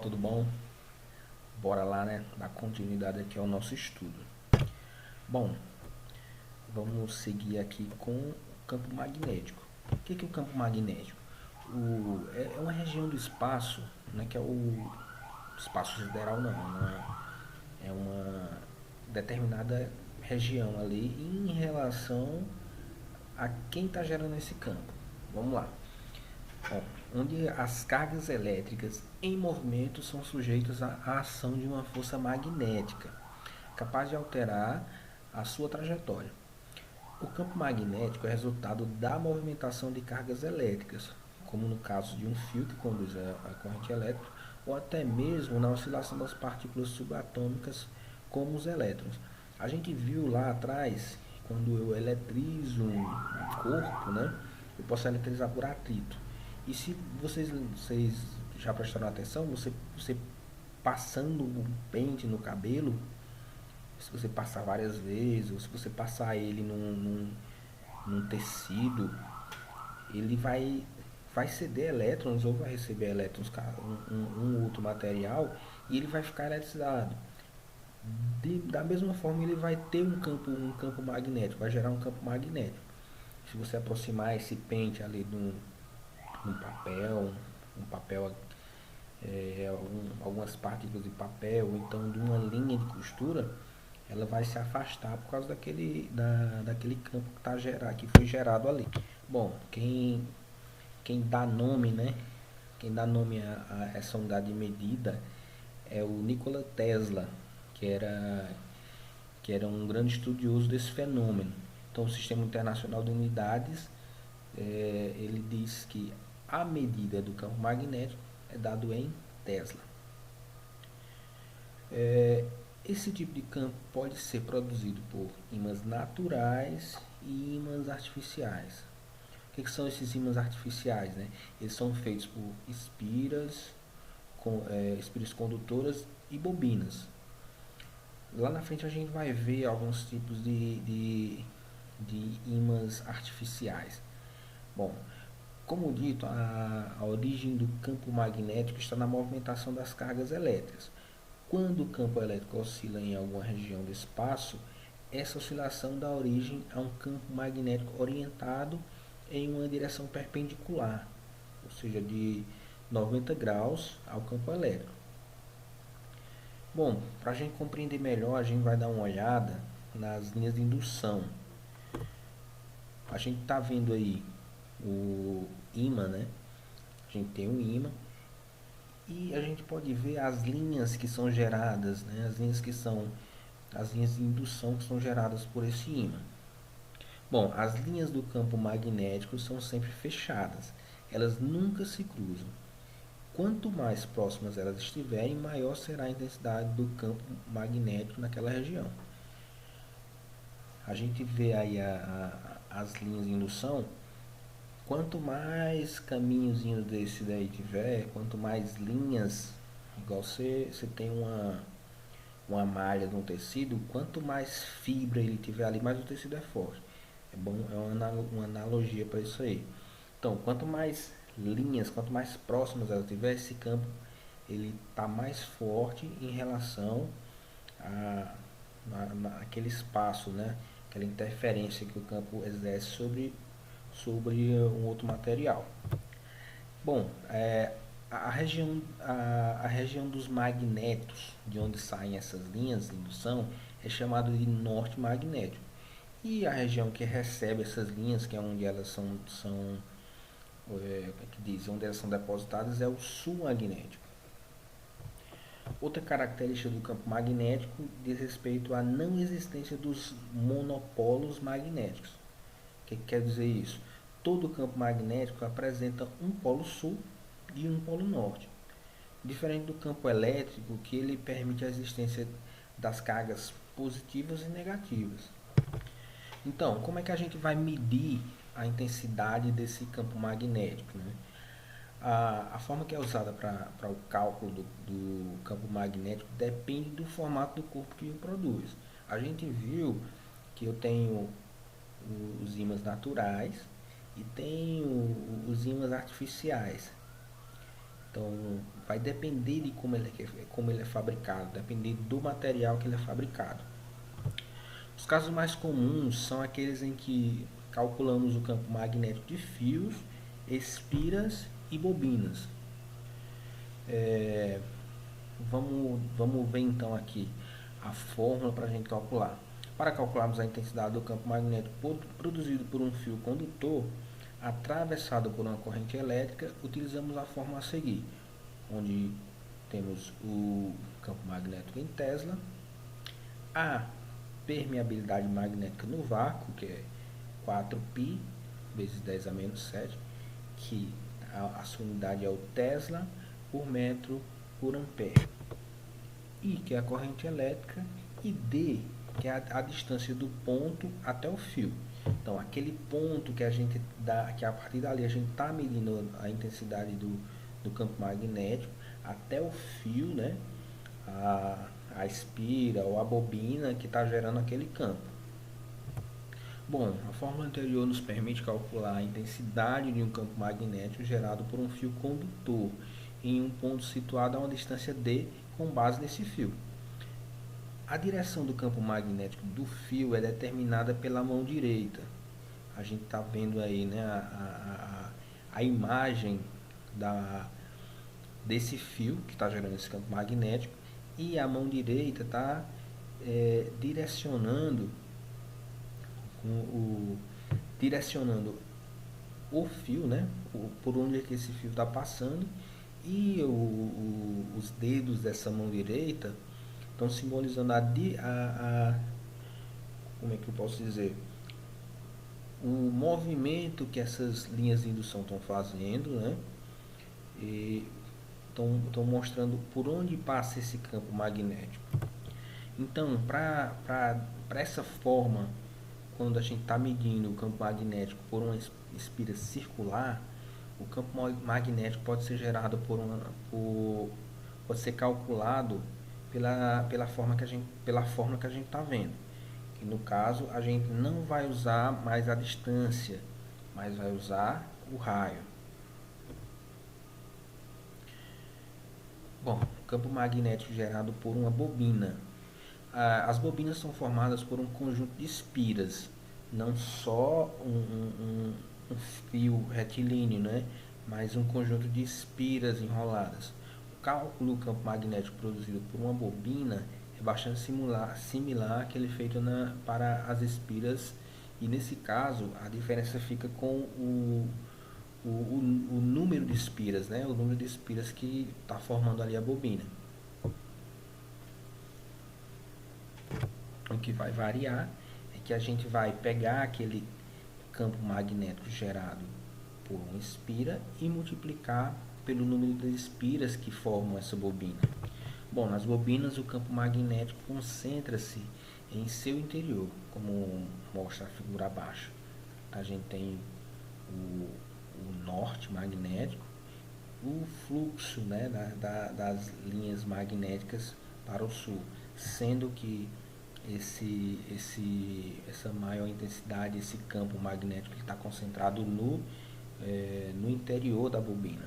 tudo bom? Bora lá, né? Dar continuidade aqui ao nosso estudo. Bom, vamos seguir aqui com o campo magnético. O que é o campo magnético? É uma região do espaço, né, que é o espaço sideral, é uma determinada região ali em relação a quem está gerando esse campo. Vamos lá. Bom, onde as cargas elétricas em movimento são sujeitas à ação de uma força magnética, capaz de alterar a sua trajetória. O campo magnético é resultado da movimentação de cargas elétricas, como no caso de um fio que conduz a corrente elétrica, ou até mesmo na oscilação das partículas subatômicas, como os elétrons. A gente viu lá atrás, quando eu eletrizo um corpo, né, eu posso eletrizar por atrito. E se vocês já prestaram atenção, você passando um pente no cabelo, se você passar várias vezes, ou se você passar ele num tecido, ele vai ceder elétrons ou vai receber elétrons, um outro material, e ele vai ficar eletrizado. Da mesma forma, ele vai ter um campo magnético, vai gerar um campo magnético. Se você aproximar esse pente ali num papel, um papel, algumas partículas de papel, ou então de uma linha de costura, ela vai se afastar por causa daquele campo que foi gerado ali. Bom, quem dá nome, né? Quem dá nome a essa unidade de medida é o Nikola Tesla, que era um grande estudioso desse fenômeno. Então, o Sistema Internacional de Unidades, ele diz que a medida do campo magnético é dado em Tesla. Esse tipo de campo pode ser produzido por ímãs naturais e ímãs artificiais. O que são esses ímãs artificiais? Né? Eles são feitos por espiras condutoras e bobinas. Lá na frente a gente vai ver alguns tipos de ímãs artificiais. Bom, como dito, a origem do campo magnético está na movimentação das cargas elétricas. Quando o campo elétrico oscila em alguma região do espaço, essa oscilação dá origem a um campo magnético orientado em uma direção perpendicular, ou seja, de 90 graus ao campo elétrico. Bom, para a gente compreender melhor, a gente vai dar uma olhada nas linhas de indução. A gente está vendo aí o ímã, né? A gente tem um ímã e a gente pode ver as linhas que são geradas, né? As linhas de indução que são geradas por esse ímã. Bom, as linhas do campo magnético são sempre fechadas, elas nunca se cruzam. Quanto mais próximas elas estiverem, maior será a intensidade do campo magnético naquela região. A gente vê aí as linhas de indução. Quanto mais caminhozinhos desse daí tiver, quanto mais linhas, igual você tem uma malha de um tecido, quanto mais fibra ele tiver ali, mais o tecido é forte. É bom, é uma analogia para isso aí. Então, quanto mais linhas, quanto mais próximas ela tiver, esse campo ele está mais forte em relação àquele espaço, né? Aquela interferência que o campo exerce sobre um outro material. Bom, a região dos magnetos, de onde saem essas linhas de indução, é chamada de norte magnético. E a região que recebe essas linhas, que é onde elas onde elas são depositadas, é o sul magnético. Outra característica do campo magnético diz respeito à não existência dos monopolos magnéticos. O que quer dizer isso? Todo campo magnético apresenta um polo sul e um polo norte. Diferente do campo elétrico, que ele permite a existência das cargas positivas e negativas. Então, como é que a gente vai medir a intensidade desse campo magnético? Né? A forma que é usada para o cálculo do campo magnético depende do formato do corpo que o produz. A gente viu que eu tenho os ímãs naturais e tenho os ímãs artificiais. Então, vai depender de como ele é fabricado, depender do material que ele é fabricado. Os casos mais comuns são aqueles em que calculamos o campo magnético de fios, espiras e bobinas. Vamos ver então aqui a fórmula para a gente calcular. Para calcularmos a intensidade do campo magnético produzido por um fio condutor atravessado por uma corrente elétrica, utilizamos a fórmula a seguir, onde temos o campo magnético em Tesla, a permeabilidade magnética no vácuo, que é 4π vezes 10 a menos 7, que a sua unidade é o Tesla por metro por ampere, I, que é a corrente elétrica, e D, que é a distância do ponto até o fio. Então, aquele ponto que a gente dá, que a partir dali a gente está medindo a intensidade do campo magnético até o fio, né? A espira ou a bobina que está gerando aquele campo. Bom, a fórmula anterior nos permite calcular a intensidade de um campo magnético gerado por um fio condutor em um ponto situado a uma distância d com base nesse fio. A direção do campo magnético do fio é determinada pela mão direita. A gente está vendo aí, né, a imagem desse fio que está gerando esse campo magnético, e a mão direita está direcionando o fio, né, por onde é que esse fio está passando, e os dedos dessa mão direita estão simbolizando como é que eu posso dizer, o movimento que essas linhas de indução estão fazendo, né? E estão mostrando por onde passa esse campo magnético. Então, para essa forma, quando a gente está medindo o campo magnético por uma espira circular, o campo magnético pode ser gerado pode ser calculado pela forma que a gente está vendo. Que no caso a gente não vai usar mais a distância, mas vai usar o raio. Bom, campo magnético gerado por uma bobina. As bobinas são formadas por um conjunto de espiras, não só um fio retilíneo, né? Mas um conjunto de espiras enroladas. O cálculo do campo magnético produzido por uma bobina é bastante similar àquele feito para as espiras, e nesse caso a diferença fica com o número de espiras, né? O número de espiras que está formando ali a bobina. O que vai variar é que a gente vai pegar aquele campo magnético gerado por uma espira e multiplicar pelo número de espiras que formam essa bobina. Bom, nas bobinas o campo magnético concentra-se em seu interior, como mostra a figura abaixo. A gente tem o norte magnético, o fluxo, né, das linhas magnéticas para o sul, sendo que essa maior intensidade, esse campo magnético está concentrado no interior da bobina.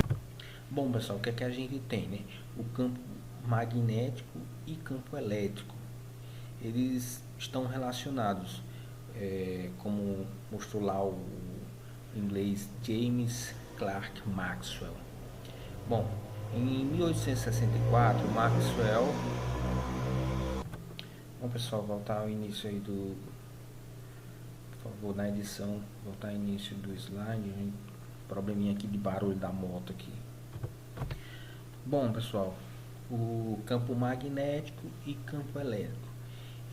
Bom, pessoal, o que é que a gente tem, né? O campo magnético e campo elétrico, eles estão relacionados, como mostrou lá o inglês James Clerk Maxwell. Bom, em 1864, Maxwell... Bom, pessoal, voltar ao início aí por favor, na edição, voltar ao início do slide. Probleminha aqui de barulho da moto aqui. Bom, pessoal, o campo magnético e campo elétrico.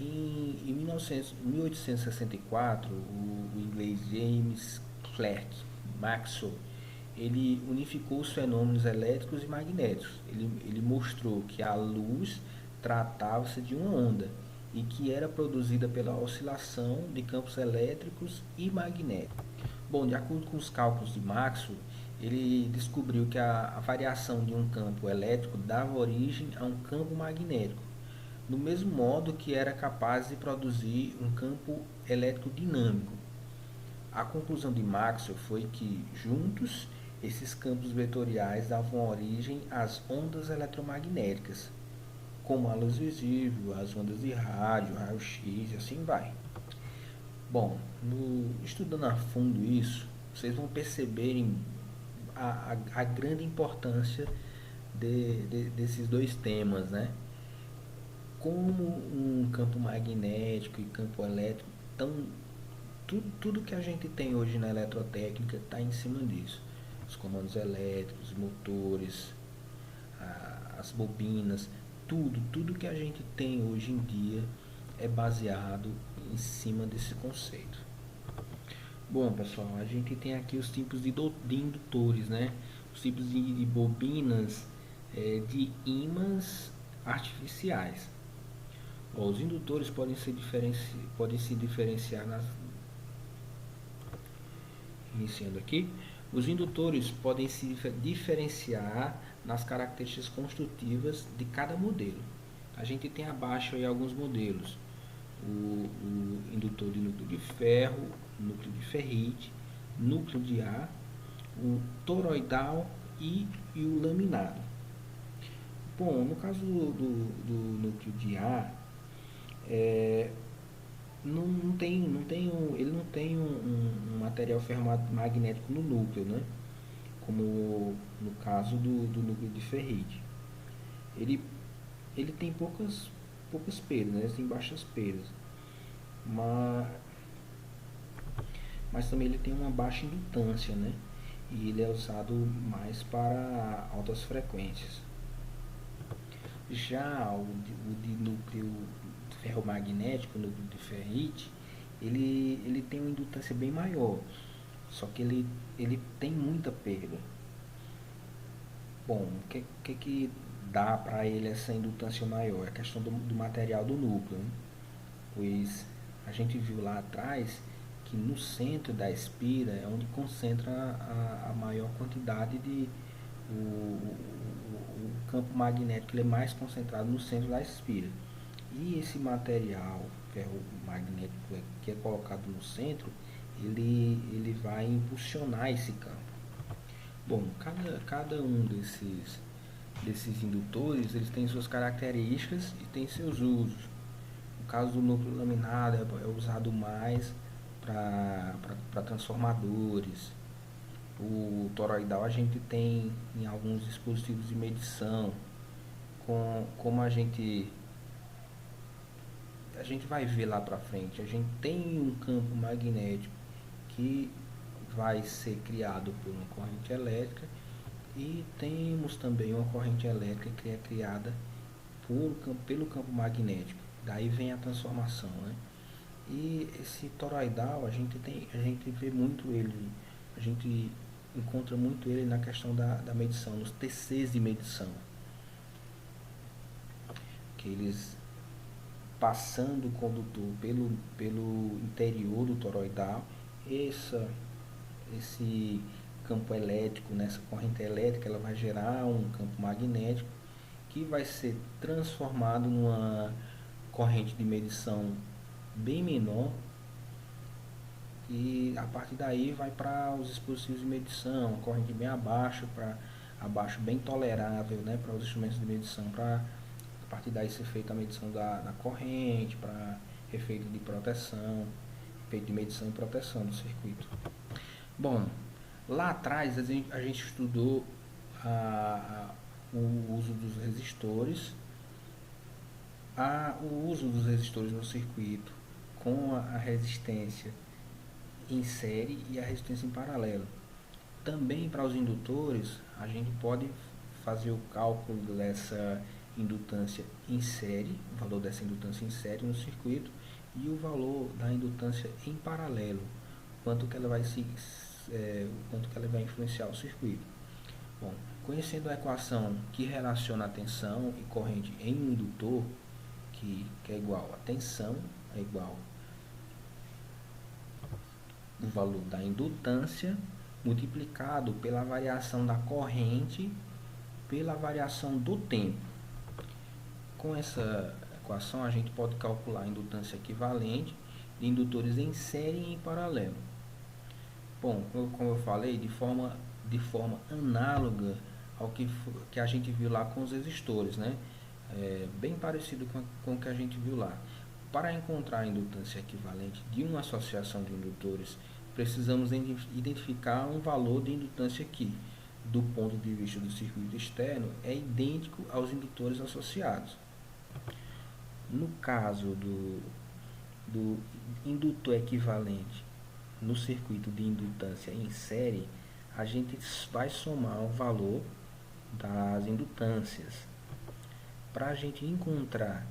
Em 1864, o inglês James Clerk Maxwell, ele unificou os fenômenos elétricos e magnéticos. Ele mostrou que a luz tratava-se de uma onda e que era produzida pela oscilação de campos elétricos e magnéticos. Bom, de acordo com os cálculos de Maxwell, ele descobriu que a variação de um campo elétrico dava origem a um campo magnético, do mesmo modo que era capaz de produzir um campo elétrico dinâmico. A conclusão de Maxwell foi que, juntos, esses campos vetoriais davam origem às ondas eletromagnéticas, como a luz visível, as ondas de rádio, raio-x e assim vai. Bom, estudando a fundo isso, vocês vão perceberem a grande importância desses dois temas, né? Como um campo magnético e campo elétrico, tudo que a gente tem hoje na eletrotécnica está em cima disso. Os comandos elétricos, motores, as bobinas, tudo que a gente tem hoje em dia é baseado em cima desse conceito. Bom, pessoal, a gente tem aqui os tipos de indutores, né? Os tipos de bobinas de ímãs artificiais. Bom, os indutores podem se diferenciar iniciando aqui. Os indutores podem se diferenciar nas características construtivas de cada modelo. A gente tem abaixo aí alguns modelos: o indutor de núcleo de ferro, núcleo de ferrite, núcleo de ar, o toroidal e o laminado. Bom, no caso do núcleo de ar, ele não tem um material ferromagnético no núcleo, né? Como no caso do núcleo de ferrite. Ele tem poucas perdas, né? Tem baixas perdas, mas também ele tem uma baixa indutância, né? E ele é usado mais para altas frequências. Já o de núcleo ferromagnético, núcleo de ferrite, ele tem uma indutância bem maior, só que ele tem muita perda. Bom, o que dá para ele essa indutância maior? É a questão do material do núcleo, né? Pois a gente viu lá atrás que no centro da espira é onde concentra a maior quantidade de o campo magnético, ele é mais concentrado no centro da espira. E esse material ferromagnético que é colocado no centro, ele vai impulsionar esse campo. Bom, cada um desses indutores, eles têm suas características e tem seus usos. No caso do núcleo laminado, é usado mais para transformadores. O toroidal a gente tem em alguns dispositivos de medição. Como a gente vai ver lá para frente, a gente tem um campo magnético que vai ser criado por uma corrente elétrica e temos também uma corrente elétrica que é criada pelo campo magnético. Daí vem a transformação, né? E esse toroidal a gente vê muito ele, a gente encontra muito ele na questão da medição, nos TCs de medição, que eles passando o condutor pelo interior do toroidal, esse campo elétrico, nessa corrente elétrica, ela vai gerar um campo magnético que vai ser transformado numa corrente de medição bem menor, e a partir daí vai para os dispositivos de medição, uma corrente bem abaixo, bem tolerável, né, para os instrumentos de medição, para a partir daí ser feita a medição da corrente, para efeito de proteção, efeito de medição e proteção do circuito. Bom, lá atrás a gente estudou o uso dos resistores, o uso dos resistores no circuito com a resistência em série e a resistência em paralelo. Também para os indutores, a gente pode fazer o cálculo dessa indutância em série, o valor dessa indutância em série no circuito, e o valor da indutância em paralelo, quanto que ela vai influenciar o circuito. Bom, conhecendo a equação que relaciona a tensão e corrente em um indutor, que é igual a tensão é igual o valor da indutância multiplicado pela variação da corrente pela variação do tempo. Com essa equação a gente pode calcular a indutância equivalente de indutores em série e em paralelo. Bom, como eu falei, de forma de forma análoga ao que a gente viu lá com os resistores, né? Bem parecido com o que a gente viu lá. Para encontrar a indutância equivalente de uma associação de indutores, precisamos identificar um valor de indutância que, do ponto de vista do circuito externo, é idêntico aos indutores associados. No caso do indutor equivalente no circuito de indutância em série, a gente vai somar o valor das indutâncias. Para a gente encontrar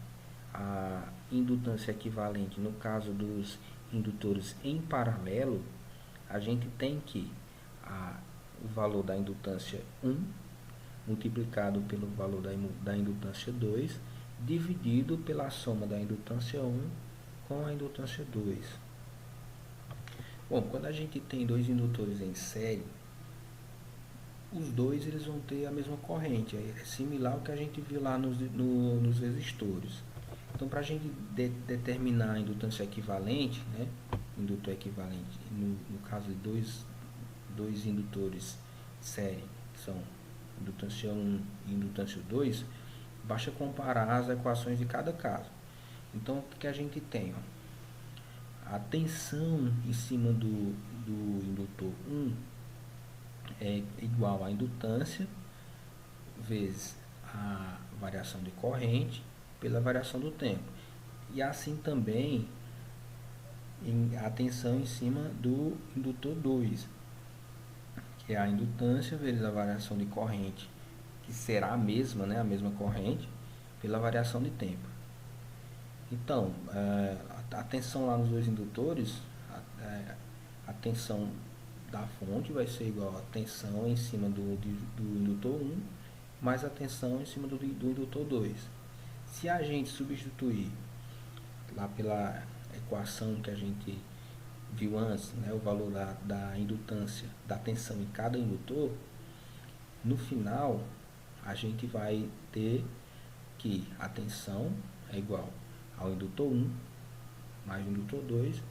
a indutância equivalente no caso dos indutores em paralelo, a gente tem que o valor da indutância 1 multiplicado pelo valor da indutância 2 dividido pela soma da indutância 1 com a indutância 2. Bom, quando a gente tem dois indutores em série, os dois eles vão ter a mesma corrente, é similar ao que a gente viu lá nos resistores. Então, para a gente determinar a indutância equivalente, né, indutor equivalente, no caso de dois indutores série, que são indutância 1 e indutância 2, basta comparar as equações de cada caso. Então, o que a gente tem? A tensão em cima do indutor 1 é igual à indutância vezes a variação de corrente pela variação do tempo. E assim também a tensão em cima do indutor 2, que é a indutância vezes a variação de corrente, que será a mesma, né, a mesma corrente, pela variação de tempo. Então, a tensão lá nos dois indutores, a tensão da fonte vai ser igual a tensão em cima do indutor 1 mais a tensão em cima do indutor 2. Se a gente substituir lá pela equação que a gente viu antes, né, o valor da indutância, da tensão em cada indutor, no final a gente vai ter que a tensão é igual ao indutor 1 mais o indutor 2,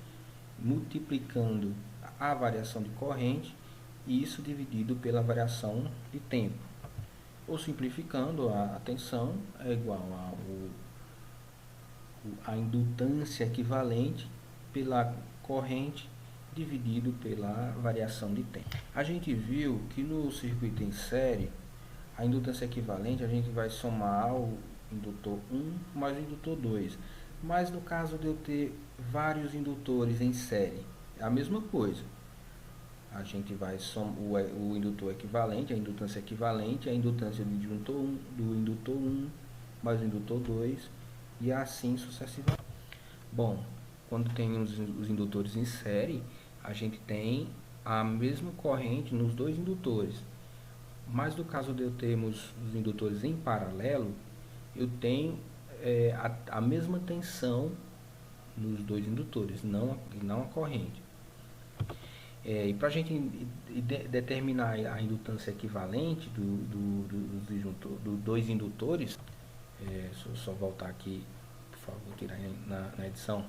multiplicando a variação de corrente, e isso dividido pela variação de tempo. Ou simplificando, a tensão é igual a indutância equivalente pela corrente dividido pela variação de tempo. A gente viu que no circuito em série, a indutância equivalente a gente vai somar o indutor 1 mais o indutor 2. Mas no caso de eu ter vários indutores em série, é a mesma coisa. A gente vai somar o indutor equivalente, a indutância equivalente, a indutância do indutor 1 mais o indutor 2 e assim sucessivamente. Bom, quando tem os indutores em série, a gente tem a mesma corrente nos dois indutores. Mas no caso de eu termos os indutores em paralelo, eu tenho a mesma tensão nos dois indutores, não a corrente. E para a gente determinar a indutância equivalente dos dois indutores, só voltar aqui, por favor, tirar na edição.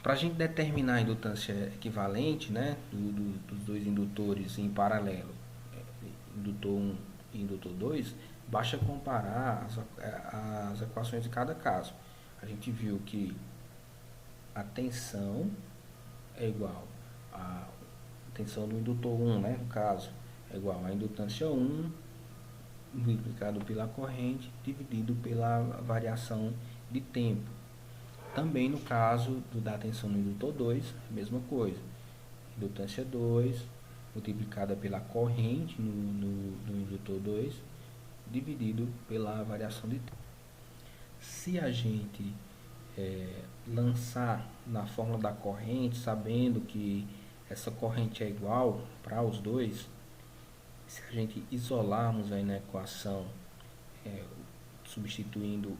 Para a gente determinar a indutância equivalente, né, dos dois indutores em paralelo, indutor 1 e indutor 2, basta comparar as equações de cada caso. A gente viu que a tensão é igual a tensão do indutor 1, né, no caso, é igual a indutância 1 multiplicado pela corrente dividido pela variação de tempo. Também no caso da tensão no indutor 2, a mesma coisa. Indutância 2 multiplicada pela corrente no indutor 2 dividido pela variação de tempo. Se a gente lançar na fórmula da corrente, sabendo que essa corrente é igual para os dois, se a gente isolarmos aí na equação, substituindo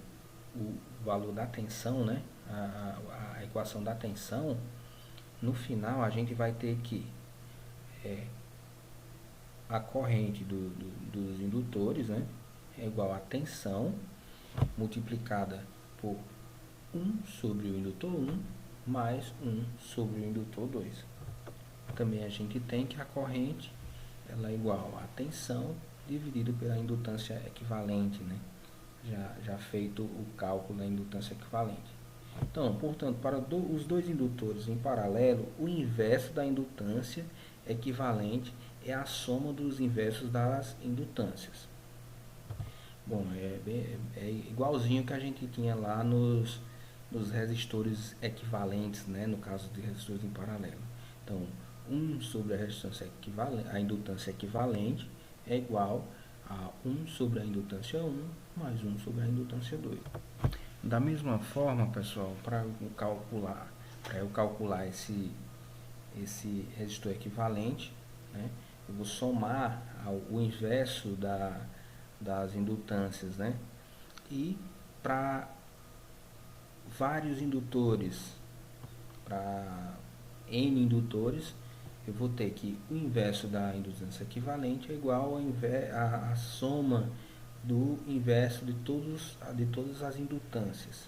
o valor da tensão, né, a equação da tensão, no final a gente vai ter que a corrente dos indutores, né, é igual a tensão multiplicada por 1 sobre o indutor 1 mais 1 sobre o indutor 2. Também a gente tem que a corrente ela é igual a tensão dividido pela indutância equivalente, né? Já feito o cálculo da indutância equivalente. Então, portanto, para os dois indutores em paralelo, o inverso da indutância equivalente é a soma dos inversos das indutâncias. Bom, é igualzinho que a gente tinha lá nos resistores equivalentes, né? No caso de resistores em paralelo. Então, 1 sobre a resistência equivalente, a indutância equivalente é igual a 1 sobre a indutância 1 mais 1 sobre a indutância 2. Da mesma forma, pessoal, para eu calcular esse resistor equivalente, né, eu vou somar o inverso das indutâncias, né? E para vários indutores, para N indutores, eu vou ter que o inverso da indutância equivalente é igual a soma do inverso de todas as indutâncias.